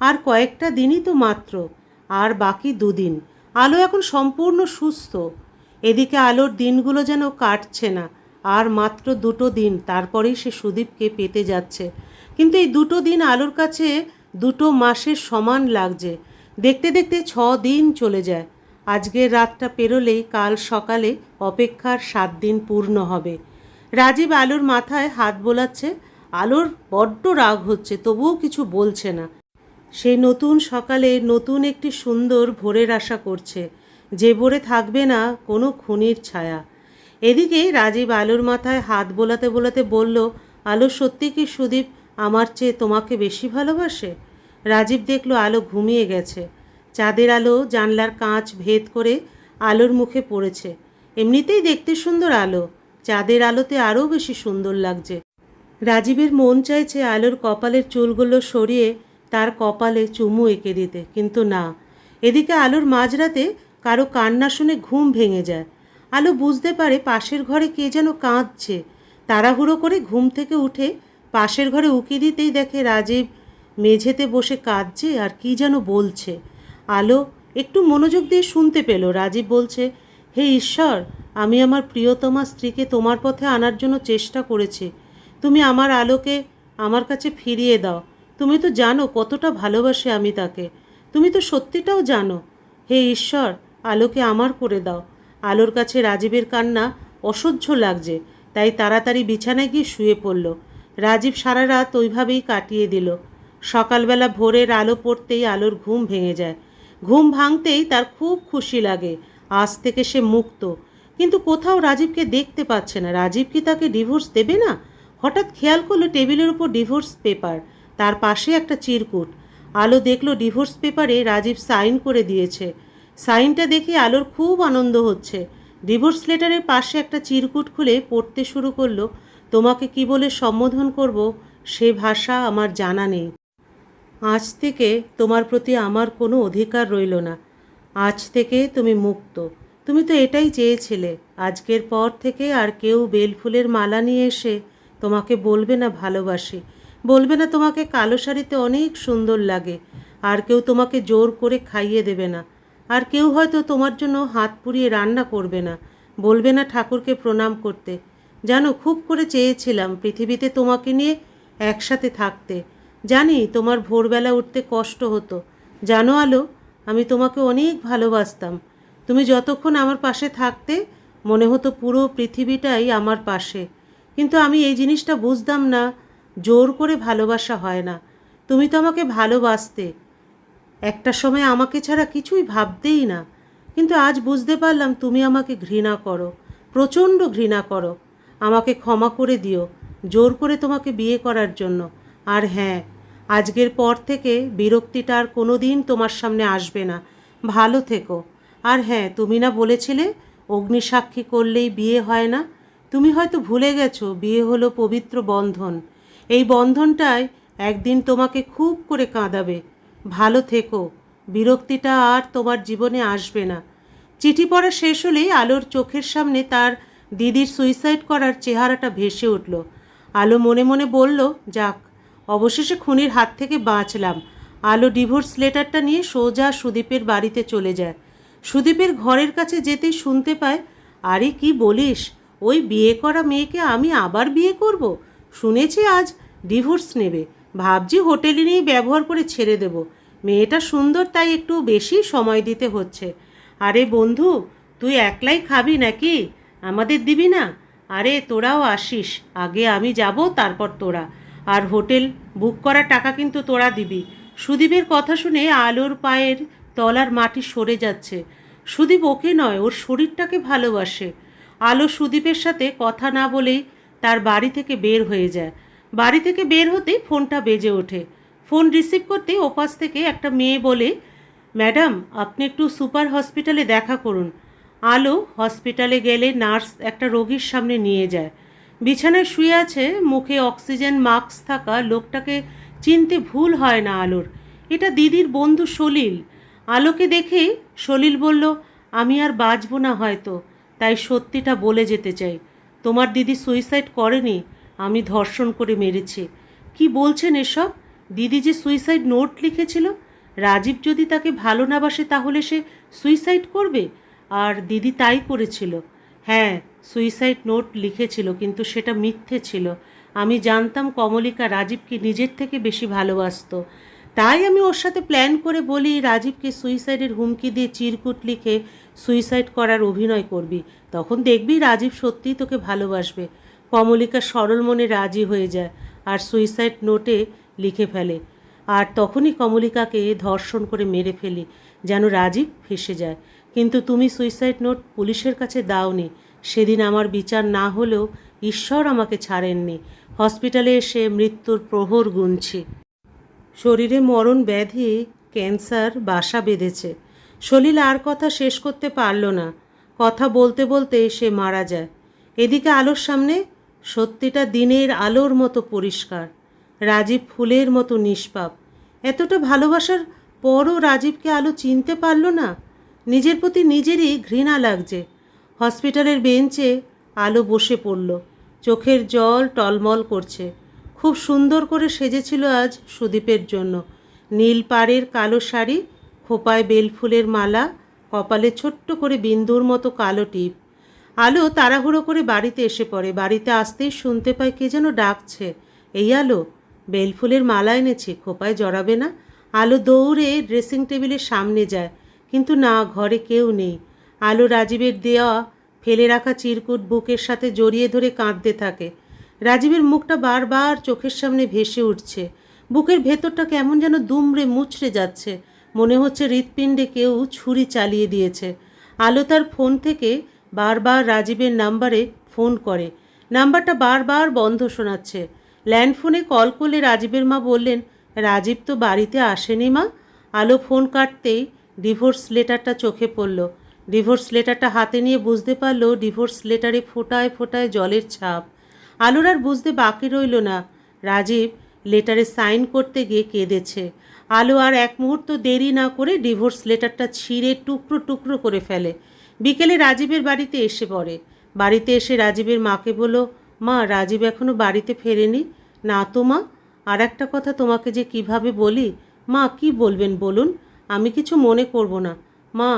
আর কয়েকটা দিনই তো মাত্র, আর বাকি দুদিন। আলো এখন সম্পূর্ণ সুস্থ। এদিকে আলোর দিনগুলো যেন কাটছে না। আর মাত্র 2টো দিন, তারপরেই সে সুদীপকে পেতে যাচ্ছে। কিন্তু এই 2টো দিন আলোর কাছে 2টো মাসের সমান লাগছে। দেখতে দেখতে 6 দিন চলে যায়। আজকের রাতটা পেরোলেই কাল সকালে অপেক্ষার 7 দিন পূর্ণ হবে। রাজীব আলোর মাথায় হাত বোলাচ্ছে। আলোর বড্ড রাগ হচ্ছে, তবুও কিছু বলছে না। সেই নতুন সকালে নতুন একটি সুন্দর ভোরের আশা করছে, যে ভোরে থাকবে না কোনো খুনির ছায়া। এদিকে রাজীব আলোর মাথায় হাত বোলাতে বোলাতে বলল, আলো, সত্যি কি সুদীপ আমার চেয়ে তোমাকে বেশি ভালোবাসে? রাজীব দেখলো আলো ঘুমিয়ে গেছে। চাঁদের আলো জানলার কাঁচ ভেদ করে আলোর মুখে পড়েছে। এমনিতেই দেখতে সুন্দর আলো, চাঁদের আলোতে আরও বেশি সুন্দর লাগছে। রাজীবের মন চাইছে আলোর কপালের চুলগুলো সরিয়ে তার কপালে চুমু এঁকে দিতে, কিন্তু না। এদিকে আলোর মাঝরাতে কারো কান্না শুনে ঘুম ভেঙে যায়। আলো বুঝতে পারে পাশের ঘরে কে যেন কাঁদছে। তাড়াহুড়ো করে ঘুম থেকে উঠে পাশের ঘরে উকি দিতেই দেখে রাজীব মেঝেতে বসে কাঁদছে আর কি যেন বলছে। আলো একটু মনোযোগ দিয়ে শুনতে পেল। রাজীব বলছে, হে ঈশ্বর, আমি আমার প্রিয়তমা স্ত্রীকে তোমার পথে আনার জন্য চেষ্টা করেছি। তুমি আমার আলোকে আমার কাছে ফিরিয়ে দাও। তুমি তো জানো কতটা ভালোবাসি আমি তাকে। তুমি তো সত্যিটাও জানো। হে ঈশ্বর, আলোকে আমার করে দাও। আলোর কাছে রাজীবের কান্না অসহ্য লাগছে, তাই তাড়াতাড়ি বিছানায় গিয়ে শুয়ে পড়ল। রাজীব সারা রাত ওইভাবেই কাটিয়ে দিল। সকালবেলা ভোরের আলো পড়তেই আলোর ঘুম ভেঙে যায়। ঘুম ভাঙতেই তার খুব খুশি লাগে, আজ থেকে সে মুক্ত। কিন্তু কোথাও রাজীবকে দেখতে পাচ্ছে না। রাজীব কি তাকে ডিভোর্স দেবে না? হঠাৎ খেয়াল করলো টেবিলের উপর ডিভোর্স পেপার, তার পাশে একটা চিরকুট। আলো দেখলো ডিভোর্স পেপারে রাজীব সাইন করে দিয়েছে। সাইনটা দেখে আলোর খুব আনন্দ হচ্ছে। ডিভোর্স লেটারের পাশে একটা চিরকুট খুলে পড়তে শুরু করলো, তোমাকে কি বলে সম্বোধন করব সে ভাষা আমার জানা নেই। আজ থেকে তোমার প্রতি আমার কোনো অধিকার রইল না। আজ থেকে তুমি মুক্ত। তুমি তো এটাই চেয়েছিলে। আজকের পর থেকে আর কেউ বেলফুলের মালা নিয়ে এসে তোমাকে বলবে না ভালোবাসি, বলবে না তোমাকে কালো শাড়িতে অনেক সুন্দর লাগে। আর কেউ তোমাকে জোর করে খাইয়ে দেবে না। আর কেউ হয়তো তোমার জন্য হাত পুড়িয়ে রান্না করবে না, বলবে না ঠাকুরকে প্রণাম করতে। জানো, খুব করে চেয়েছিলাম পৃথিবীতে তোমাকে নিয়ে একসাথে থাকতে। জানি তোমার ভোরবেলা উঠতে কষ্ট হতো। জানো আলো, আমি তোমাকে অনেক ভালোবাসতাম। তুমি যতক্ষণ আমার পাশে থাকতে মনে হতো পুরো পৃথিবীটাই আমার পাশে। কিন্তু আমি এই জিনিসটা বুঝতাম না, জোর করে ভালোবাসা হয় না। তুমি তো আমাকে ভালোবাসতে, একটা সময় আমাকে ছাড়া কিছুই ভাবতেই না। কিন্তু আজ বুঝতে পারলাম তুমি আমাকে ঘৃণা করো, প্রচণ্ড ঘৃণা করো। আমাকে ক্ষমা করে দিও জোর করে তোমাকে বিয়ে করার জন্য। আর হ্যাঁ, আজকের পর থেকে বিরক্তিটা আর কোনো দিন তোমার সামনে আসবে না। ভালো থেকো। আর হ্যাঁ, তুমি না বলেছিলে অগ্নিসাক্ষী করলেই বিয়ে হয় না? তুমি হয়তো ভুলে গেছো, বিয়ে হলো পবিত্র বন্ধন। এই বন্ধনটাই একদিন তোমাকে খুব করে কাঁদাবে। ভালো থেকো, বিরক্তিটা আর তোমার জীবনে আসবে না। চিঠি পড়া শেষ হলেই আলোর চোখের সামনে তার দিদির সুইসাইড করার চেহারাটা ভেসে উঠল। আলো মনে মনে বলল, যাক, অবশেষে খুনির হাত থেকে বাঁচলাম। আলো ডিভোর্স লেটারটা নিয়ে সোজা সুদীপের বাড়িতে চলে যায়। সুদীপের ঘরের কাছে যেতেই শুনতে পায়, আরে কি বলিস, ওই বিয়ে করা মেয়েকে আমি আবার বিয়ে করব? শুনেছি আজ ডিভোর্স নেবে। ভাবছি হোটেলে নিয়ে ব্যবহার করে ছেড়ে দেব। মেয়েটা সুন্দর, তাই একটু বেশি সময় দিতে হচ্ছে। আরে বন্ধু, তুই একলাই খাবি নাকি? আমাদের দিবি না? আরে তোরাও আসিস, আগে আমি যাব, তারপর তোরা। আর হোটেল বুক করার টাকা কিন্তু তোরা দিবি। সুদীপের কথা শুনে আলোর পায়ের তলার মাটি সরে যাচ্ছে। সুদীপ ওকে নয়, ওর শরীরটাকে ভালোবাসে। আলো সুদীপের সাথে কথা না বলেই তার বাড়ি থেকে বের হয়ে যায়। বাড়ি থেকে বের হতেই ফোনটা বেজে ওঠে। ফোন রিসিভ করতেই ওপাশ থেকে একটা মেয়ে বলে, ম্যাডাম আপনি একটু সুপার হসপিটালে দেখা করুন। আলো হসপিটালে গেলে নার্স একটা রোগীর সামনে নিয়ে যায়। বিছানায় শুয়ে আছে, মুখে অক্সিজেন মাস্ক থাকা লোকটাকে চিনতে ভুল হয় না আলোর। এটা দিদির বন্ধু সলিল। আলোকে দেখেই সলিল বলল, আমি আর বাঁচব না হয়তো, তাই সত্যিটা বলে যেতে চাই। তোমার দিদি সুইসাইড করেনি, আমি ধর্ষণ করে মেরেছি। কি বলছেন এসব? দিদি যে সুইসাইড নোট লিখেছিল, রাজীব যদি তাকে ভালো না বাসে তাহলে সে সুইসাইড করবে? আর দিদি তাই করেছিল। হ্যাঁ, সুইসাইড নোট লিখেছিল, কিন্তু সেটা মিথ্যে ছিল। আমি জানতাম কমলিকা রাজীবকে নিজের থেকে বেশি ভালোবাসতো, তাই আমি ওর সাথে প্ল্যান করে বলি রাজীবকে সুইসাইডের হুমকি দিয়ে চিরকুট লিখে সুইসাইড করার অভিনয় করবি, তখন দেখবি রাজীব সত্যিই তোকে ভালোবাসবে। কমলিকা সরল মনে রাজি হয়ে যায় আর সুইসাইড নোটে লিখে ফেলে। আর তখনই কমলিকাকে ধর্ষণ করে মেরে ফেলি, যেন রাজীব ফেঁসে যায়। কিন্তু তুমি সুইসাইড নোট পুলিশের কাছে দাওনি। সেদিন আমার বিচার না হলেও ঈশ্বর আমাকে ছাড়েননি। হসপিটালে এসে মৃত্যুর প্রহর গুনছি। শরীরে মরণ ব্যাধি, ক্যান্সার বাসা বেঁধেছে। সলিল আর কথা শেষ করতে পারল না। কথা বলতে বলতে সে মারা যায়। এদিকে আলোর সামনে সত্যিটা দিনের আলোর মতো পরিষ্কার। রাজীব ফুলের মতো নিষ্পাপ। এতটা ভালোবাসার পরও রাজীবকে আলো চিনতে পারল না। নিজের প্রতি নিজেরই ঘৃণা লাগছে। হসপিটালের বেঞ্চে আলো বসে পড়ল। চোখের জল টলমল করছে। খুব সুন্দর করে সেজেছিল আজ সুদীপের জন্য। নীল পাড়ের কালো শাড়ি, খোপায় বেলফুলের মালা, কপালে ছোট্ট করে বিন্দুর মতো কালো টিপ। আলো তাড়াহুড়ো করে বাড়িতে এসে পড়ে। বাড়িতে আসতেই শুনতে পায় কে যেন ডাকছে, এই আলো, বেলফুলের মালা এনেছি, খোপায় জড়াবে না? আলো দৌড়ে ড্রেসিং টেবিলের সামনে যায়, কিন্তু না, ঘরে কেউ নেই। আলো রাজীবের দেওয়া ফেলে রাখা চিরকুট বুকের সাথে জড়িয়ে ধরে কাঁদতে থাকে। রাজীবের মুখটা বারবার চোখের সামনে ভেসে উঠছে। বুকের ভেতরটা কেমন যেন দুমড়ে মুচড়ে যাচ্ছে। মনে হচ্ছে হৃৎপিণ্ডে কেউ ছুরি চালিয়ে দিয়েছে। আলো তার ফোন থেকে বারবার রাজীবের নাম্বারে ফোন করে। নাম্বারটা বারবার বন্ধ শোনাচ্ছে। ল্যান্ডফোনে কল করলে রাজীবের মা বললেন, রাজীব তো বাড়িতে আসেনি মা। আলো ফোন কাটতেই ডিভোর্স লেটারটা চোখে পড়ল। ডিভোর্স লেটারটা হাতে নিয়ে বুঝতে পারল ডিভোর্স লেটারে ফোঁটায় ফোঁটায় জলের ছাপ। আলোর আর বুঝতে বাকি রইল না রাজীব লেটারে সাইন করতে গিয়ে কেঁদেছে। আলো আর এক মুহূর্ত দেরি না করে ডিভোর্স লেটারটা ছিঁড়ে টুকরো টুকরো করে ফেলে। বিকেলে রাজীবের বাড়িতে এসে পড়ে। বাড়িতে এসে রাজীবের মাকে বলল, মা রাজীব এখনও বাড়িতে ফেরেনি। না তো মা, আর একটা কথা তোমাকে যে কিভাবে বলি। মা কি বলবেন বলুন, আমি কিছু মনে করব না। মা,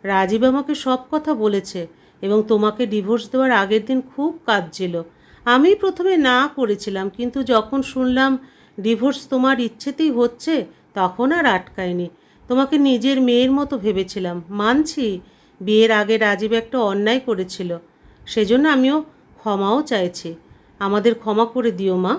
রাজীব আমাকে সব কথা বলেছে এবং তোমাকে ডিভোর্স দেওয়ার আগের দিন খুব কাঁদছিল। আমি প্রথমে না করেছিলাম, কিন্তু যখন শুনলাম ডিভোর্স তোমার ইচ্ছেতেই হচ্ছে তখন আর আটকায়নি। তোমাকে নিজের মেয়ের মতো ভেবেছিলাম। মানছি বিয়ের আগে রাজীব একটা অন্যায় করেছিল, সেজন্য আমিও ক্ষমাও চাইছি। আমাদের ক্ষমা করে দিও মা।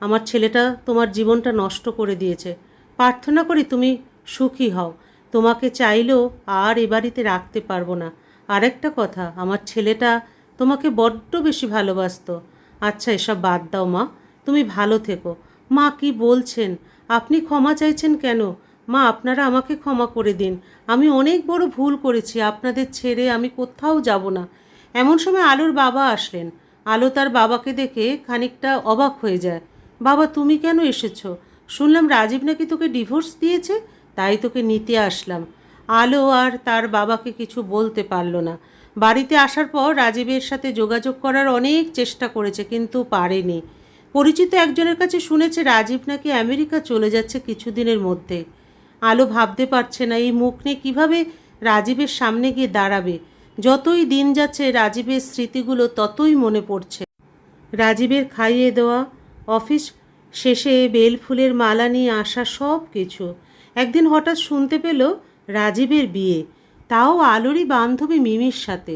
আমার ছেলেটা তোমার জীবনটা নষ্ট করে দিয়েছে। প্রার্থনা করি তুমি সুখী হও। তোমাকে চাইলেও আর এ বাড়িতে রাখতে পারবো না। আর একটা কথা, আমার ছেলেটা তোমাকে বড্ড বেশি ভালোবাসতো। আচ্ছা এসব বাদ দাও মা, তুমি ভালো থেকো। মা কি বলছেন? আপনি ক্ষমা চাইছেন কেন? মা আপনারা আমাকে ক্ষমা করে দিন। আমি অনেক বড় ভুল করেছি। আপনাদের ছেড়ে আমি কোথাও যাব না। এমন সময় আলোর বাবা আসলেন। আলো তার বাবাকে দেখে খানিকটা অবাক হয়ে যায়। বাবা তুমি কেন এসেছো? শুনলাম রাজীব নাকি তোকে ডিভোর্স দিয়েছে, তাই তোকে নিতে আসলাম। আলো আর তার বাবাকে কিছু বলতে পারল না। বাড়িতে আসার পর রাজীবের সাথে যোগাযোগ করার অনেক চেষ্টা করেছে, কিন্তু পারেনি। পরিচিত একজনের কাছে শুনেছে রাজীব নাকি আমেরিকা চলে যাচ্ছে কিছুদিনের মধ্যে। আলো ভাবতে পারছে না এই মুখ নিয়ে কীভাবে রাজীবের সামনে গিয়ে দাঁড়াবে। যতই দিন যাচ্ছে রাজীবের স্মৃতিগুলো ততই মনে পড়ছে। রাজীবের খাইয়ে দেওয়া, অফিস শেষে বেলফুলের মালা নিয়ে আসা, সব কিছু। একদিন হঠাৎ শুনতে পেল রাজীবের বিয়ে, তাও আলোরই বান্ধবী মিমির সাথে।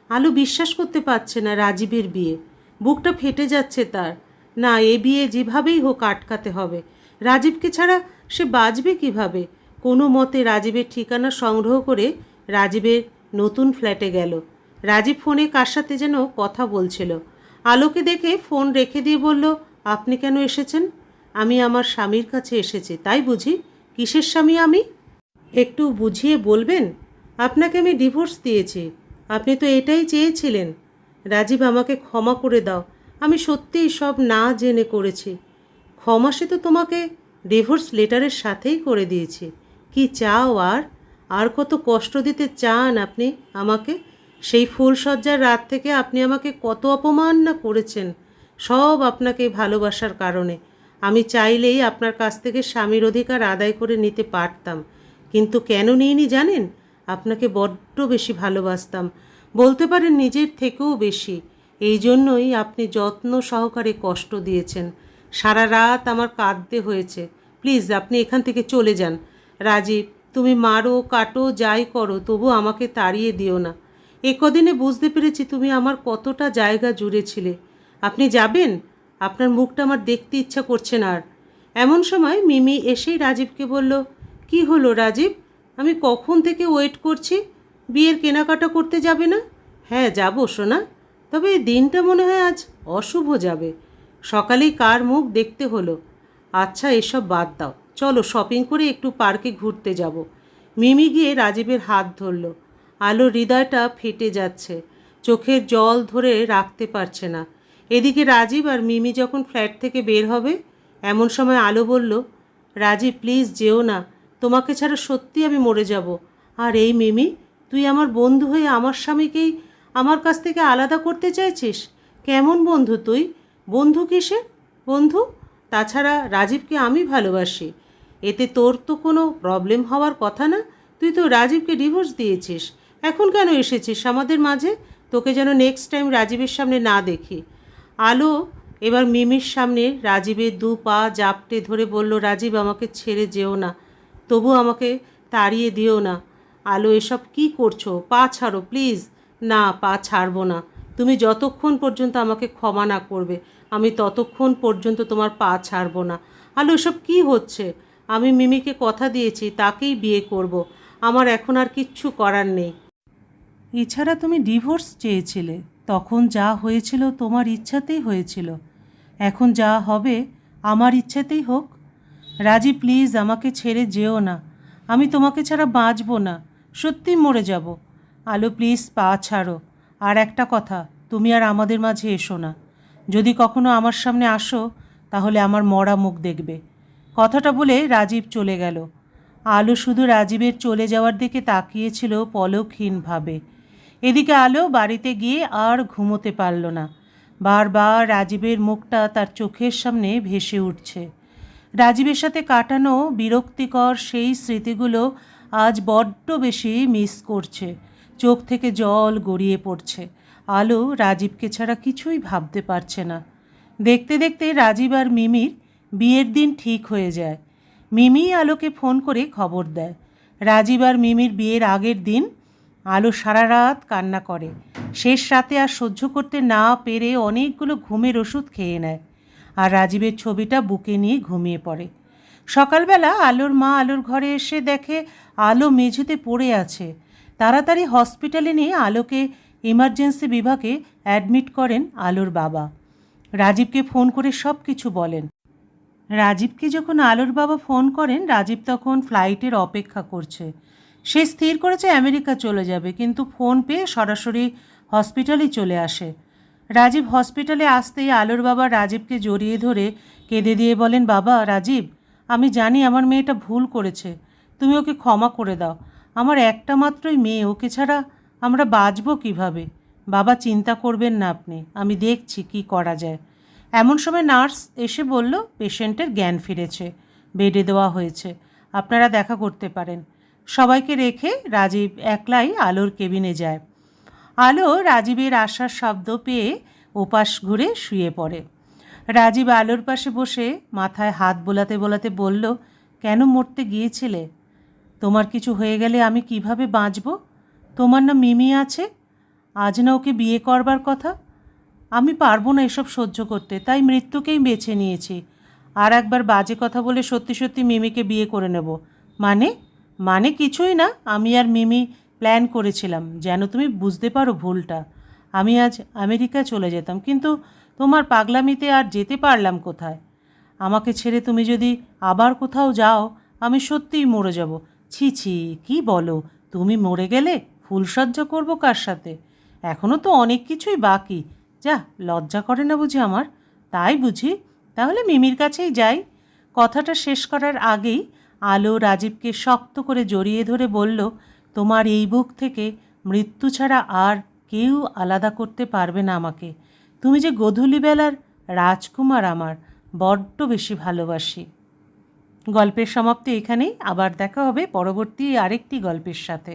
আলো বিশ্বাস করতে পারছে না রাজীবের বিয়ে। বুকটা ফেটে যাচ্ছে তার। না, এ বিয়ে যেভাবেই হোক আটকাতে হবে। রাজীবকে ছাড়া সে বাঁচবে কিভাবে? কোনো মতে রাজীবের ঠিকানা সংগ্রহ করে রাজীবের নতুন ফ্ল্যাটে গেল। রাজীব ফোনে কার সাথে যেন কথা বলছিল। আলোকে দেখে ফোন রেখে দিয়ে বলল, আপনি কেন এসেছেন? আমি আমার স্বামীর কাছে এসেছি। তাই বুঝি? কিসের স্বামী আমি? একটু বুঝিয়ে বলবেন? আপনাকে আমি ডিভোর্স দিয়েছি। আপনি তো এটাই চেয়েছিলেন। রাজীব, আমাকে ক্ষমা করে দাও। আমি সত্যিই সব না জেনে করেছি। ক্ষমা সে তো তোমাকে ডিভোর্স লেটারের সাথেই করে দিয়েছি। কি চাও আর? আর কত কষ্ট দিতে চান আপনি আমাকে? সেই ফুলশয্যার রাত থেকে আপনি আমাকে কত অপমান না করেছেন, সব আপনাকে ভালোবাসার কারণে। আমি চাইলেই আপনার কাছ থেকে স্বামীর অধিকার আদায় করে নিতে পারতাম, কিন্তু কেন নিইনি জানেন? আপনাকে বড্ড বেশি ভালোবাসতাম, বলতে পারেন নিজের থেকেও বেশি। এই জন্যই আপনি যত্ন সহকারে কষ্ট দিয়েছেন। সারা রাত আমার কাঁদতে হয়েছে। প্লিজ আপনি এখান থেকে চলে যান। রাজীব, তুমি মারো কাটো যাই করো, তবু আমাকে তাড়িয়ে দিও না। এ কদিনে বুঝতে পেরেছি তুমি আমার কতটা জায়গা জুড়ে ছিলে। আপনি যাবেন? আপনার মুখটা আমার দেখতে ইচ্ছা করছে না আর। এমন সময় মিমি এসেই রাজীবকে বলল, কি হলো রাজীব? আমি কখন থেকে ওয়েট করছি। বিয়ের কেনাকাটা করতে যাবে না? হ্যাঁ যাব সোনা, তবে এই দিনটা মনে হয় আজ অশুভ যাবে। সকালেই কার মুখ দেখতে হলো। আচ্ছা এসব বাদ দাও, চলো শপিং করে একটু পার্কে ঘুরতে যাব। মিমি গিয়ে রাজীবের হাত ধরল। আলোর হৃদয়টা ফেটে যাচ্ছে, চোখের জল ধরে রাখতে পারছে না। এদিকে রাজীব আর মিমি যখন ফ্ল্যাট থেকে বের হবে, এমন সময় আলো বলল, রাজীব প্লিজ যেও না, তোমাকে ছাড়া সত্যি আমি মরে যাব। আর এই মিমি, তুই আমার বন্ধু হয়ে আমার স্বামীকেই আমার কাছ থেকে আলাদা করতে চাইছিস? কেমন বন্ধু তুই? বন্ধু কিসে বন্ধু? তাছাড়া রাজীবকে আমি ভালোবাসি, এতে তোর তো কোনো প্রবলেম হওয়ার কথা না। তুই তো রাজীবকে ডিভোর্স দিয়েছিস, এখন কেন এসেছিস আমাদের মাঝে? তোকে যেন নেক্সট টাইম রাজীবের সামনে না দেখি। আলো এবার মিমির সামনে রাজীবের দু পা জাপটে ধরে বলল, রাজীব আমাকে ছেড়ে যেও না, তবু আমাকে তাড়িয়ে দিও না। আলো, এসব কি করছো? পা ছাড়ো প্লিজ। না, পা ছাড়বো না। তুমি যতক্ষণ পর্যন্ত আমাকে ক্ষমা না করবে, আমি ততক্ষণ পর্যন্ত তোমার পা ছাড়বো না। আলো, এসব কি হচ্ছে? আমি মিমিকে কথা দিয়েছি তাকেই বিয়ে করব। আমার এখন আর কিচ্ছু করার নেই। এছাড়া তুমি ডিভোর্স চেয়েছিলে, তখন যা হয়েছিল তোমার ইচ্ছাতেই হয়েছিল। এখন যা হবে আমার ইচ্ছাতেই হোক। রাজি প্লিজ আমাকে ছেড়ে যেও না, আমি তোমাকে ছাড়া বাঁচব না, সত্যি মরে যাব। আলো প্লিজ পা ছাড়ো। আর একটা কথা, তুমি আর আমাদের মাঝে এসো না। যদি কখনো আমার সামনে আসো তাহলে আমার মরা মুখ দেখবে। কথাটা বলে রাজীব চলে গেল। আলো শুধু রাজীবের চলে যাওয়ার দিকে তাকিয়েছিল পলকহীনভাবে। এদিকে আলো বাড়িতে গিয়ে আর ঘুমোতে পারল না। বারবার রাজীবের মুখটা তার চোখের সামনে ভেসে উঠছে। রাজীবের সাথে কাটানো বিরক্তিকর সেই স্মৃতিগুলো আজ বড্ড বেশি মিস করছে। চোখ থেকে জল গড়িয়ে পড়ছে। আলো রাজীবকে ছাড়া কিছুই ভাবতে পারছে না। দেখতে দেখতে রাজীব আর মিমির বিয়ের দিন ঠিক হয়ে যায়। মিমি আলোকে ফোন করে খবর দেয়। রাজীব আর মিমির বিয়ের আগের দিন আলো সারা রাত কান্না করে। শেষ রাতে আর সহ্য করতে না পেরে অনেকগুলো ঘুমের ওষুধ খেয়ে নেয় আর রাজীবের ছবিটা বুকে নিয়ে ঘুমিয়ে পড়ে। সকালবেলা আলোর মা আলোর ঘরে এসে দেখে আলো মেঝেতে পড়ে আছে। তাড়াতাড়ি হসপিটালে নিয়ে আলোকে ইমার্জেন্সি বিভাগে অ্যাডমিট করেন আলোর বাবা। রাজীবকে ফোন করে সব কিছু বলেন। রাজীবকে যখন আলোর বাবা ফোন করেন, রাজীব তখন ফ্লাইটের অপেক্ষা করছে। সে স্থির করেছে আমেরিকা চলে যাবে, কিন্তু ফোন পেয়ে সরাসরি হসপিটালেই চলে আসে। রাজীব হসপিটালে আসতেই আলোর বাবা রাজীবকে জড়িয়ে ধরে কেঁদে দিয়ে বলেন, বাবা রাজীব, আমি জানি আমার মেয়েটা ভুল করেছে, তুমি ওকে ক্ষমা করে দাও। আমার একটা মাত্রই মেয়ে, ওকে ছাড়া আমরা বাঁচবো কীভাবে? বাবা চিন্তা করবেন না আপনি, আমি দেখছি কি করা যায়। এমন সময় নার্স এসে বলল, পেশেন্টের জ্ঞান ফিরেছে, বেডে দেওয়া হয়েছে, আপনারা দেখা করতে পারেন। সবাইকে রেখে রাজীব একলাই আলোর কেবিনে যায়। আলো রাজীবের আসার শব্দ পেয়ে ওপাশ ঘুরে শুয়ে পড়ে। রাজীব আলোর পাশে বসে মাথায় হাত বোলাতে বোলাতে বলল, কেন মরতে গিয়েছিলে? তোমার কিছু হয়ে গেলে আমি কিভাবে বাঁচব? তোমার না মিমি আছে, আজ না ওকে বিয়ে করবার কথা? আমি পারবো না এসব সহ্য করতে, তাই মৃত্যুকেই বেছে নিয়েছি। আর একবার বাজে কথা বলে সত্যি সত্যি মিমিকে বিয়ে করে নেব। মানে মানে কিছুই না, আমি আর মিমি প্ল্যান করেছিলাম যেন তুমি বুঝতে পারো ভুলটা। আমি আজ আমেরিকা চলে যেতাম, কিন্তু তোমার পাগলামিতে আর যেতে পারলাম কোথায়। আমাকে ছেড়ে তুমি যদি আবার কোথাও যাও, আমি সত্যিই মরে যাব। ছি ছি, কী বলো, তুমি মরে গেলে ফুলসজ্জা করবো কার সাথে? এখনও তো অনেক কিছুই বাকি। যা, লজ্জা করে না বুঝি আমার? তাই বুঝি? তাহলে মিমির কাছেই যাই। কথাটা শেষ করার আগেই আলো রাজীবকে শক্ত করে জড়িয়ে ধরে বলল, তোমার এই বুক থেকে মৃত্যু ছাড়া আর কেউ আলাদা করতে পারবে না আমাকে। তুমি যে গোধূলিবেলার রাজকুমার আমার, বড্ড বেশি ভালোবাসি। গল্পের সমাপ্তি এখানেই। আবার দেখা হবে পরবর্তী আরেকটি গল্পের সাথে।